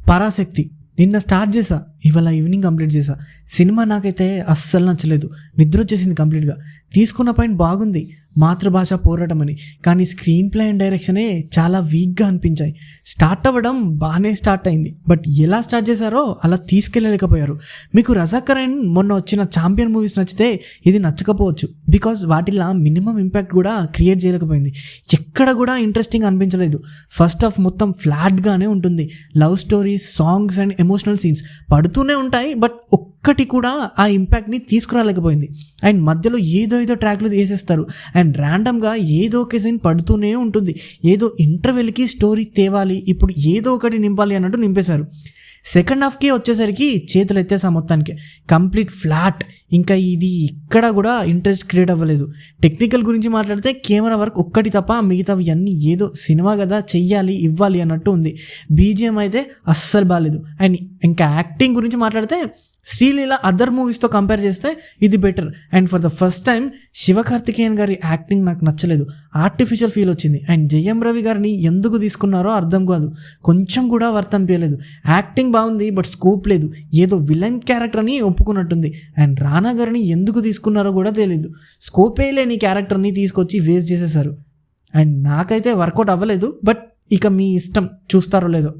పరాశక్తి నిన్న స్టార్ట్ చేసా, ఇవాళ ఈవినింగ్ కంప్లీట్ చేసా. సినిమా నాకైతే అస్సలు నచ్చలేదు, నిద్ర వచ్చేసింది కంప్లీట్గా. తీసుకున్న పాయింట్ బాగుంది, మాతృభాష పోరాటం అని, కానీ స్క్రీన్ ప్లే అండ్ డైరెక్షనే చాలా వీక్గా అనిపించాయి. స్టార్ట్ అవ్వడం బాగానే స్టార్ట్ అయింది, బట్ ఎలా స్టార్ట్ చేశారో అలా తీసుకెళ్ళలేకపోయారు. మీకు రజాకరణ్ మొన్న వచ్చిన ఛాంపియన్ మూవీస్ నచ్చితే ఇది నచ్చకపోవచ్చు, బికాజ్ వాటిలా మినిమం ఇంపాక్ట్ కూడా క్రియేట్ చేయలేకపోయింది. ఎక్కడ కూడా ఇంట్రెస్టింగ్ అనిపించలేదు. ఫస్ట్ హాఫ్ మొత్తం ఫ్లాట్గానే ఉంటుంది. Love stories, songs and emotional scenes పడుతూనే ఉంటాయి, బట్ ఒక్కటి కూడా ఆ ఇంపాక్ట్ని తీసుకురాలేకపోయింది. అండ్ మధ్యలో ఏదో ట్రాక్లు వేసేస్తారు, అండ్ ర్యాండమ్గా ఏదో ఒక సీన్ పడుతూనే ఉంటుంది. ఏదో ఇంటర్వెల్కి స్టోరీ తేవాలి, ఇప్పుడు ఏదో ఒకటి నింపాలి అన్నట్టు నింపేశారు. సెకండ్ హాఫ్కి వచ్చేసరికి చేతులు ఎత్తేసా మొత్తానికి. Complete flat. ఇంకా ఇది ఇక్కడ కూడా ఇంట్రెస్ట్ క్రియేట్ అవ్వలేదు. టెక్నికల్ గురించి మాట్లాడితే కెమెరా వర్క్ ఒక్కటి తప్ప మిగతావి అన్నీ ఏదో సినిమా కదా చెయ్యాలి ఇవ్వాలి అన్నట్టు ఉంది. బీజిఎం అయితే అస్సలు బాగాలేదు. అండ్ ఇంకా యాక్టింగ్ గురించి మాట్లాడితే శ్రీలీల అదర్ మూవీస్తో కంపేర్ చేస్తే ఇది better. And for the first time Sivakarthikeyan గారి యాక్టింగ్ నాకు నచ్చలేదు, ఆర్టిఫిషియల్ ఫీల్ వచ్చింది. అండ్ జయం రవి గారిని ఎందుకు తీసుకున్నారో అర్థం కాదు, కొంచెం కూడా వర్త్ అనిపించలేదు. యాక్టింగ్ బాగుంది, బట్ స్కోప్ లేదు, ఏదో విలన్ క్యారెక్టర్ అని ఒప్పుకున్నట్టుంది. అండ్ రానా గారిని ఎందుకు తీసుకున్నారో కూడా తెలియదు, స్కోపే లేని క్యారెక్టర్ని తీసుకొచ్చి వేస్ట్ చేసేసారు. అండ్ నాకైతే వర్కౌట్ అవ్వలేదు, బట్ ఇక మీ ఇష్టం, చూస్తారో లేదో.